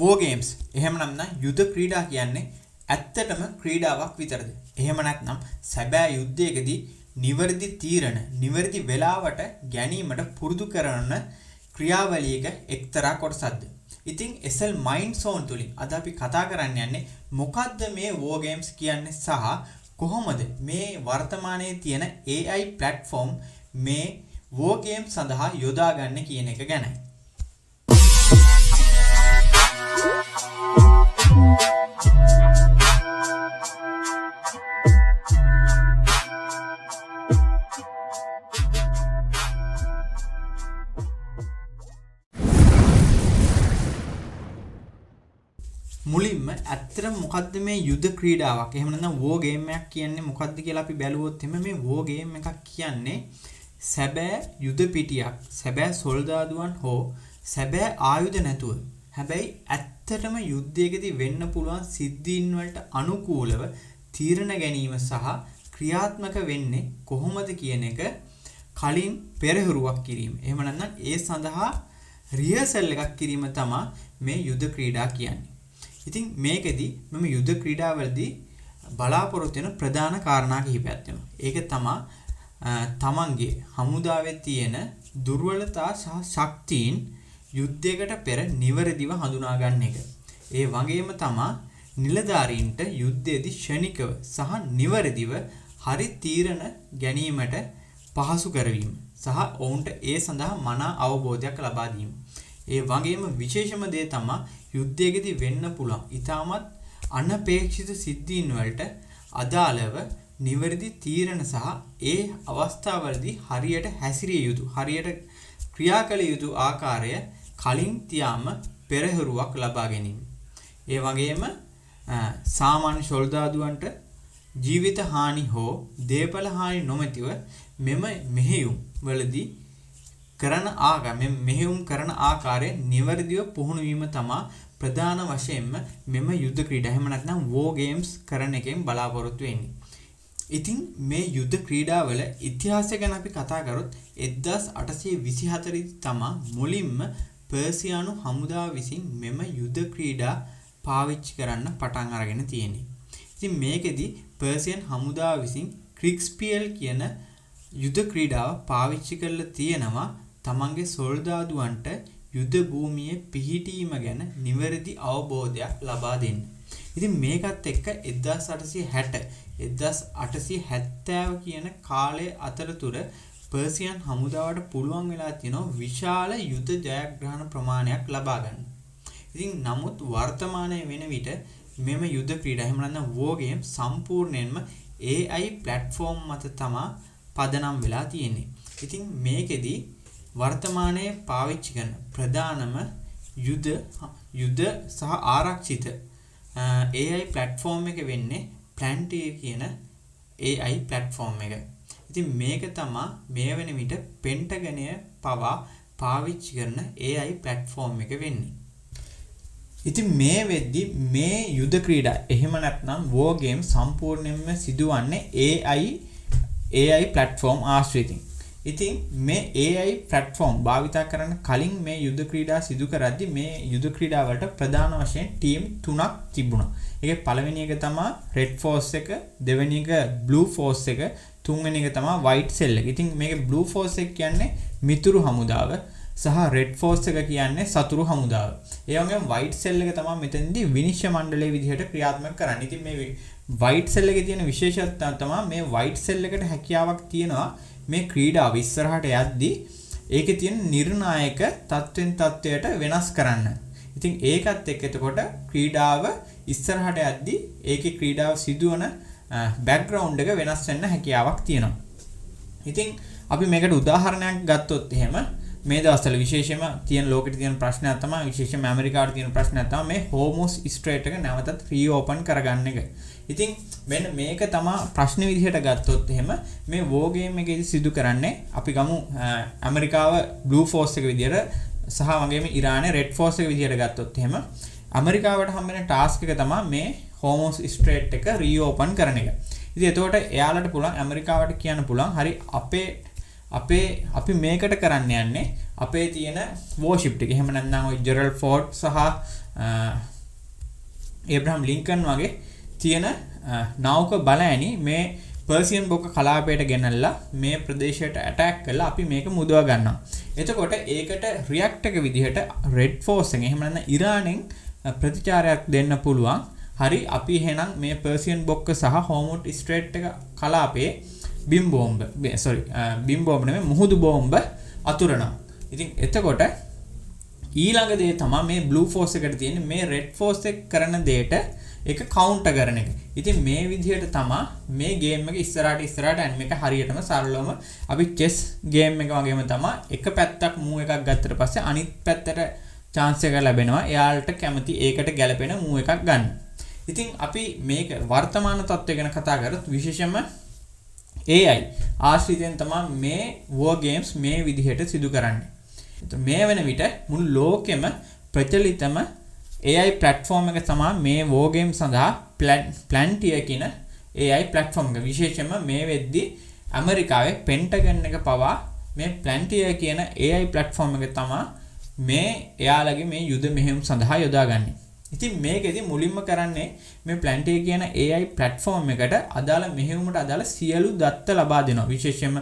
වෝ ගේම්ස් එහෙම නම් යුද ක්‍රීඩා කියන්නේ ඇත්තටම ක්‍රීඩාවක් විතරද? එහෙම නැත්නම් සැබෑ යුද්ධයකදී නිවැරදි තීරණ නිවැරදි වෙලාවට ගැනීමට පුරුදු කරන ක්‍රියාවලියක එක්තරා කොටසක්ද? ඉතින් SL Mind Zone තුලින් අද අපි කතා කරන්න යන්නේ මොකද්ද මේ වෝ ගේම්ස් කියන්නේ සහ කොහොමද මේ වර්තමානයේ තියෙන AI platform මේ වෝ ගේම්ස් සඳහා යොදාගන්නේ කියන එක ගැනයි. මුලින්ම ඇත්තටම මොකද්ද මේ යුද ක්‍රීඩාවක්? එහෙම නැත්නම් වෝ ගේම් එකක් කියන්නේ මොකද්ද කියලා අපි බැලුවොත් එහෙම මේ වෝ ගේම් එකක් කියන්නේ සැබෑ යුද පිටියක්, සැබෑ සොල්දාදුවන් හෝ සැබෑ ආයුධ නැතුව. හැබැයි ඇත්තටම යුද්ධයකදී වෙන්න පුළුවන් සිද්ධීන් වලට අනුකූලව තීරණ ගැනීම සහ ක්‍රියාත්මක වෙන්නේ කොහොමද කියන එක කලින් පෙරහුරුවක් කිරීම. එහෙම නැත්නම් ඒ සඳහා රිහර්සල් එකක් කිරීම තමයි මේ යුද ක්‍රීඩා කියන්නේ. ඉතින් මේකෙදි මම යුද ක්‍රීඩාවලදී බලාපොරොත්තු වෙන ප්‍රධාන කාරණා කිහිපයක් තියෙනවා. ඒක තමයි තමන්ගේ හමුදාවේ තියෙන දුර්වලතා සහ ශක්තියින් යුද්ධයකට පෙර නිවැරදිව හඳුනා ගන්න එක. ඒ වගේම තමයි නිලධාරීන්ට යුද්ධයේදී ක්ෂණිකව සහ නිවැරදිව හරි තීරණ ගැනීමට පහසු කරවීම සහ ඔවුන්ට ඒ සඳහා මනා අවබෝධයක් ලබා දීම. ඒ වගේම විශේෂම දේ තමයි යුද්ධයකදී වෙන්න පුළුවන් ඊටමත් අනපේක්ෂිත සිද්ධීන් වලට අදාළව නිවැරදි තීරණ සහ ඒ අවස්ථාවලදී හරියට හැසිරිය යුතු හරියට ක්‍රියා කළ යුතු ආකාරය කලින් තියාම පෙරහුරුවක් ලබා ගැනීම. ඒ වගේම සාමාන්‍ය සොල්දාදුවන්ට ජීවිත හානි හෝ දේපල හානි නොමැතිව මෙම මෙහෙයුම් වලදී මෙහෙයුම් කරන ආකාරය නිවැරදිව පුහුණු වීම තමයි ප්‍රධාන වශයෙන්ම මෙම යුද්ධ ක්‍රීඩා එහෙම නැත්නම් වෝ ගේම්ස් කරන එකෙන් බලාපොරොත්තු වෙන්නේ. ඉතින් මේ යුද්ධ ක්‍රීඩාවල ඉතිහාසය ගැන අපි කතා කරොත් 1824 දී තමයි මුලින්ම පර්සියානු හමුදාව විසින් මෙම යුද්ධ ක්‍රීඩා පාවිච්චි කරන්න පටන් අරගෙන තියෙන්නේ. ඉතින් මේකෙදි පර්සියන් හමුදාව විසින් ක්‍රිග්ස්පියල් කියන යුද්ධ ක්‍රීඩාව පාවිච්චි කරලා තියෙනවා තමන්ගේ සොල්දාදුවන්ට යුද භූමියේ පිහිටීම ගැන නිවැරදි අවබෝධයක් ලබා දෙන්න. ඉතින් මේකත් එක්ක 1860 1870 කියන කාලය අතරතුර පර්සියන් හමුදාවට පුළුවන් වෙලා තියෙනවා විශාල යුද ජයග්‍රහණ ප්‍රමාණයක් ලබා ගන්න. ඉතින් නමුත් වර්තමානයේ වෙන විට මෙම යුද ක්‍රීඩා එහෙම නැත්නම් වෝ ගේම් සම්පූර්ණයෙන්ම AI platform මත තමයි පදනම් වෙලා තියෙන්නේ. ඉතින් මේකෙදි වර්තමානයේ පාවිච්චි කරන ප්‍රධානම යුද සහ ආරක්ෂිත AI platform එක වෙන්නේ Palantir කියන AI platform එක. ඉතින් මේක තමයි මේ වෙන විට පෙන්ටගනය පවා පාවිච්චි කරන AI platform එක වෙන්නේ. ඉතින් මේ වෙද්දි මේ යුද ක්‍රීඩා එහෙම නැත්නම් වෝ ගේම් සම්පූර්ණයෙන්ම සිදුවන්නේ AI platform ආශ්‍රිතයෙන්. ඉතින් මේ AI platform භාවිතා කරන්න කලින් මේ යුද ක්‍රීඩා සිදු කරද්දී මේ යුද ක්‍රීඩා වලට ප්‍රධාන වශයෙන් ටීම් 3ක් තිබුණා. ඒකේ පළවෙනි එක තමයි Red Force එක, දෙවෙනි එක Blue Force එක, තුන්වෙනි එක තමයි White Cell එක. ඉතින් මේකේ Blue Force එක කියන්නේ මිතුරු හමුදාව සහ Red Force එක කියන්නේ සතුරු හමුදාව. ඒ වගේම White Cell එක තමයි මෙතනදී විනිශ්චය මණ්ඩලයේ විදිහට ක්‍රියාත්මක කරන්නේ. ඉතින් මේ White Cell එකේ තියෙන විශේෂත්වය තමයි මේ White Cell එකට හැකියාවක් තියෙනවා මේ ක්‍රීඩාව ඉස්සරහට යද්දී ඒකේ තියෙන නිර්ණායක තත්වෙන් තත්වයට වෙනස් කරන්න. ඉතින් ඒකත් එක්ක එතකොට ක්‍රීඩාව ඉස්සරහට යද්දී ඒකේ ක්‍රීඩාව සිදුවන බෑග්ග්‍රවුන්ඩ් එක වෙනස් වෙන්න හැකියාවක් තියෙනවා. ඉතින් අපි මේකට උදාහරණයක් ගත්තොත් එහෙම මේ දවස්වල විශේෂයෙන්ම තියෙන ලෝකෙට තියෙන ප්‍රශ්නයක් තමයි විශේෂයෙන්ම ඇමරිකාවට තියෙන ප්‍රශ්නයක් තමයි මේ හෝමෝස් ස්ට්‍රේට් එක නැවතත් රීಓපන් කරගන්න එක. ඉතින් මෙන්න මේක තමයි ප්‍රශ්න විදිහට ගත්තොත් එහෙම මේ වෝ ගේම් එකේදී සිදු කරන්නේ අපි ගමු ඇමරිකාව බ්ලූ ෆෝස් එක විදිහට සහ වගේම ඉරානයේ රෙඩ් ෆෝස් එක විදිහට ගත්තොත් එහෙම ඇමරිකාවට හම්බෙන ටාස්ක් එක තමයි මේ හෝමෝස් ස්ට්‍රේට් එක රීಓපන් කරන එක. ඉතින් එතකොට එයාලට පුළුවන් ඇමරිකාවට කියන්න පුළුවන් හරි අපි මේකට කරන්න යන්නේ අපේ තියෙන වෝෂිප් එක. එහෙම නැත්නම් ඔය ජෙරල් ෆෝඩ් සහ ඒබ්‍රහම් ලින්කන් වගේ තියෙන නෞක බලෑනි මේ පර්සියන් බොක කලාපයට ගෙනල්ලා මේ ප්‍රදේශයට ඇටැක් කරලා අපි මේක මුදවා ගන්නවා. එතකොට ඒකට රියැක්ට් එක විදිහට රෙඩ් ෆෝස් එක එහෙම නැත්නම් ඉරානෙන් ප්‍රතිචාරයක් දෙන්න පුළුවන්. හරි අපි එහෙනම් මේ පර්සියන් බොක්ක සහ හෝමුඩ් ස්ට්‍රේට් එක කලාපයේ බිම් බෝම්බ නෙමෙයි මුහුදු බෝම්බ අතුරනවා. ඉතින් එතකොට ඊළඟ දේ තමයි මේ බ්ලූ ෆෝස් එකට තියෙන මේ රෙඩ් ෆෝස් එක කරන දෙයට ඒක කවුන්ටර් කරන එක. ඉතින් මේ විදිහට තමයි මේ ගේම් එක ඉස්සරහට ඇනිම එක හරියටම සරලවම අපි චෙස් ගේම් එක වගේම තමයි එක පැත්තක් මූව් එකක් ගත්තට පස්සේ අනිත් පැත්තට chance එක ලැබෙනවා. එයාලට කැමති ඒකට ගැලපෙන මූව් එකක් ගන්න. ඉතින් අපි මේක වර්තමාන තත්ත්වය ගැන කතා කරත් විශේෂයෙන්ම AI ආශ්‍රිතයෙන් තමයි මේ war games මේ විදිහට සිදු කරන්නේ. මේ වෙන විට මුළු ලෝකෙම ප්‍රචලිතම AI platform එක තමයි මේ war game සඳහා Palantir කියන AI platform එක. විශේෂයෙන්ම මේ වෙද්දී ඇමරිකාවේ පෙන්ටගන් එක පවා මේ Palantir කියන AI platform එක තමයි මේ එයාලගේ මේ යුද මෙහෙයුම් සඳහා යොදාගන්නේ. ඉතින් මේකෙදි මුලින්ම කරන්නේ මේ Palantir කියන AI platform එකට අදාළ මෙහෙයුමට අදාළ සියලු දත්ත ලබා දෙනවා. විශේෂයෙන්ම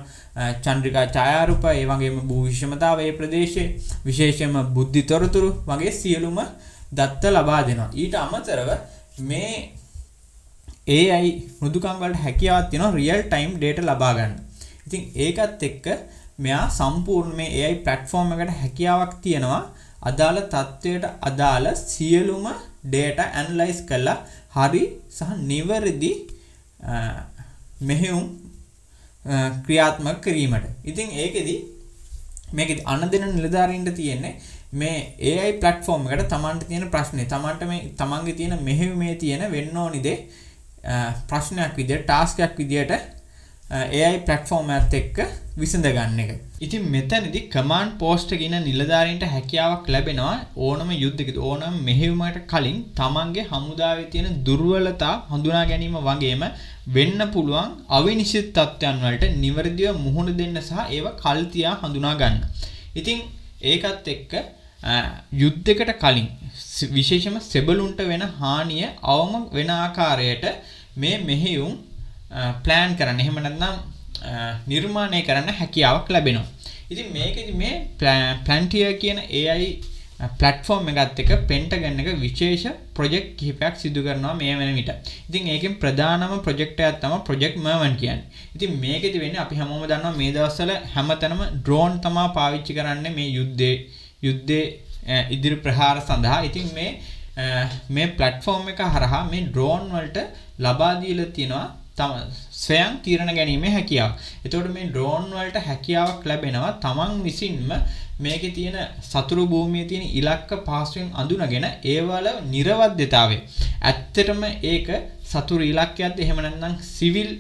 චන්ද්‍රිකා ඡායාරූප, ඒ වගේම භූ විෂමතාව ඒ ප්‍රදේශයේ, විශේෂයෙන්ම බුද්ධි තොරතුරු වගේ සියලුම දත්ත ලබා දෙනවා. ඊට අමතරව මේ AI මෘදුකම් වලට හැකියාවක් තියෙනවා රියල් ටයිම් data ලබා ගන්න. ඉතින් ඒකත් එක්ක මෙයා සම්පූර්ණ මේ AI platform එකට හැකියාවක් තියෙනවා අදාළ තත්ත්වයට අදාළ සියලුම data analyze කරලා හරි සහ නිවැරදි මෙහෙයුම් ක්‍රියාත්මක කිරීමට. ඉතින් මේකෙදි අනදෙන නිලධාරීන්ට තියෙන්නේ මේ AI platform එකට තමන්ට තියෙන ප්‍රශ්නේ තමන්ට මේ තමන්ගේ තියෙන මෙහෙයුමේ තියෙන වෙන්න ඕනි දේ ප්‍රශ්නයක් විදියට ටාස්ක් එකක් විදියට AI platform එකත් එක්ක විසඳ ගන්න එක. ඉතින් මෙතනදී command post එකේ ඉන්න නිලධාරීන්ට හැකියාවක් ලැබෙනවා ඕනම යුද්ධයකදී ඕනම මෙහෙයුමකට කලින් තමන්ගේ හමුදාවේ තියෙන දුර්වලතා හඳුනා ගැනීම වගේම වෙන්න පුළුවන් අවිනිශ්චිත තත්ත්වයන් වලට නිවැරදිව මුහුණ දෙන්න සහ ඒව කල්තියා හඳුනා ගන්න. ඉතින් ඒකත් එක්ක යුද්ධයකට කලින් විශේෂම සෙබළුන්ට වෙන හානිය අවම වෙන ආකාරයට මේ මෙහෙයුම් ප්ලෑන් කරන්න එහෙම නැත්නම් නිර්මාණය කරන්න හැකියාවක් ලැබෙනවා. ඉතින් මේකෙදි මේ Palantir කියන AI platform එකත් එක්ක පෙන්ටගන් එක විශේෂ ප්‍රොජෙක්ට් කිහිපයක් සිදු කරනවා මේ වෙන විට. ඉතින් ඒකෙන් ප්‍රධානම ප්‍රොජෙක්ට් එකක් තමයි Project Mervin කියන්නේ. ඉතින් මේකෙදි වෙන්නේ අපි හැමෝම දන්නවා මේ දවස්වල හැමතැනම drone තමයි පාවිච්චි කරන්නේ මේ යුද්ධේ ඉදිරි ප්‍රහාර සඳහා. ඉතින් මේ platform එක හරහා මේ drone වලට ලබා දීලා තියෙනවා ස්වයං තීරණ ගැනීමේ හැකියාව. එතකොට මේ ඩ්‍රෝන් වලට හැකියාවක් ලැබෙනවා තමන් විසින්ම මේකේ තියෙන සතුරු භූමියේ තියෙන ඉලක්ක පහසුවෙන් අඳුනගෙන ඒවල නිර්වද්‍යතාවය. ඇත්තටම ඒක සතුරු ඉලක්කයක්ද එහෙම නැත්නම් සිවිල්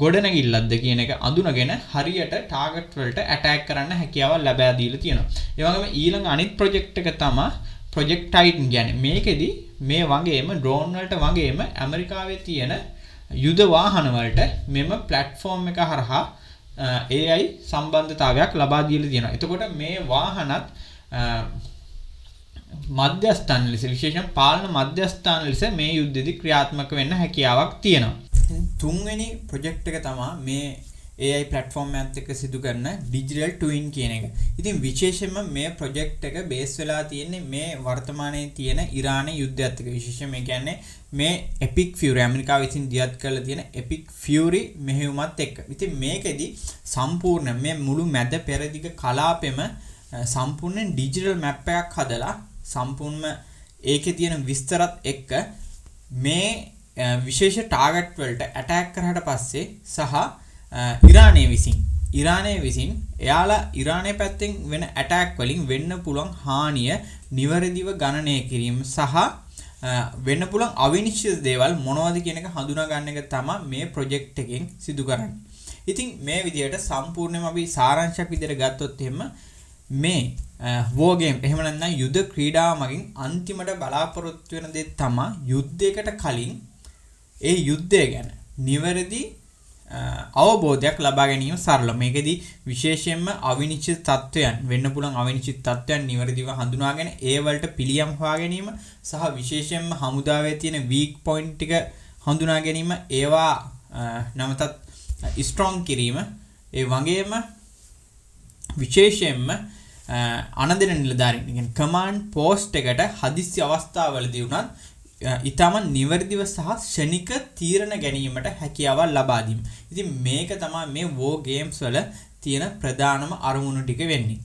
ගොඩනැගිල්ලක්ද කියන එක අඳුනගෙන හරියට ටාගට් වලට ඇටැක් කරන්න හැකියාවක් ලැබා දීලා තියෙනවා. ඒ වගේම ඊළඟ අනිත් ප්‍රොජෙක්ට් එක තමයි Project Titan කියන්නේ. මේකෙදි මේ වගේම ඩ්‍රෝන් වලට වගේම ඇමරිකාවේ තියෙන යුද වාහන වලට මෙම platform එක හරහා AI සම්බන්ධතාවයක් ලබා දීලා තියෙනවා. එතකොට මේ වාහනත් මධ්‍යස්ථාන ලෙස විශේෂයෙන් පාලන මධ්‍යස්ථාන ලෙස මේ යුද්ධෙදි ක්‍රියාත්මක වෙන්න හැකියාවක් තියෙනවා. තුන්වෙනි ප්‍රොජෙක්ට් එක තමයි මේ AI platform එකත් එක්ක සිදු කරන digital twin කියන එක. ඉතින් විශේෂයෙන්ම මේ ප්‍රොජෙක්ට් එක බේස් වෙලා තියෙන්නේ මේ වර්තමානයේ තියෙන ඉරානයේ යුද්ධයත් එක්ක. විශේෂයෙන් මේ කියන්නේ මේ Epic Fury ඇමරිකාව විසින් දියත් කරලා තියෙන Epic Fury මෙහෙයුමත් එක්ක. ඉතින් මේකෙදි සම්පූර්ණ මේ මුළු මැද පෙරදිග කලාපෙම සම්පූර්ණ ඩිජිටල් මැප් එකක් හදලා සම්පූර්ණ ඒකේ තියෙන විස්තරත් එක්ක මේ විශේෂ ටාගට් වලට ඇටැක් කරාට පස්සේ සහ ඉරානයේ විසින් එයාලා ඉරානයේ පැත්තෙන් වෙන ඇටැක් වලින් වෙන්න පුළුවන් හානිය නිවැරදිව ගණනය කිරීම සහ වෙන්න පුළුවන් අවිනිශ්චිත දේවල් මොනවද කියන එක හඳුනා ගන්න එක තමයි මේ ප්‍රොජෙක්ට් එකෙන් සිදු කරන්නේ. ඉතින් මේ විදිහට සම්පූර්ණයෙන්ම අපි සාරාංශයක් විදිහට ගත්තොත් එහෙම මේ war game එහෙම නැත්නම් යුද ක්‍රීඩාව මගින් අන්තිමට බලාපොරොත්තු වෙන දේ තමයි යුද්ධයකට කලින් ඒ යුද්ධය ගැන නිවැරදි අවබෝධයක් ලබා ගැනීම සරල. මේකෙදී විශේෂයෙන්ම අවිනිශ්චිත තත්ත්වයන් වෙන්න පුළුවන් අවිනිශ්චිත තත්ත්වයන් නිවැරදිව හඳුනාගෙන ඒ වලට පිළියම් හොයා ගැනීම සහ විශේෂයෙන්ම හමුදාවේ තියෙන weak point ටික හඳුනා ගැනීම ඒවා නැවතත් ස්ට්‍රොං කිරීම ඒ වගේම විශේෂයෙන්ම අනදෙන නිලධාරීන් කියන්නේ කමාන්ඩ් පෝස්ට් එකට හදිස්සි අවස්ථාවලදී උනත් ඊටම නිවැරදිව සහ ශනික තීරණ ගැනීමට හැකියාවක් ලබා දීම. ඉතින් මේක තමයි මේ වෝ ගේම්ස් වල තියෙන ප්‍රධානම අරමුණු ටික වෙන්නේ.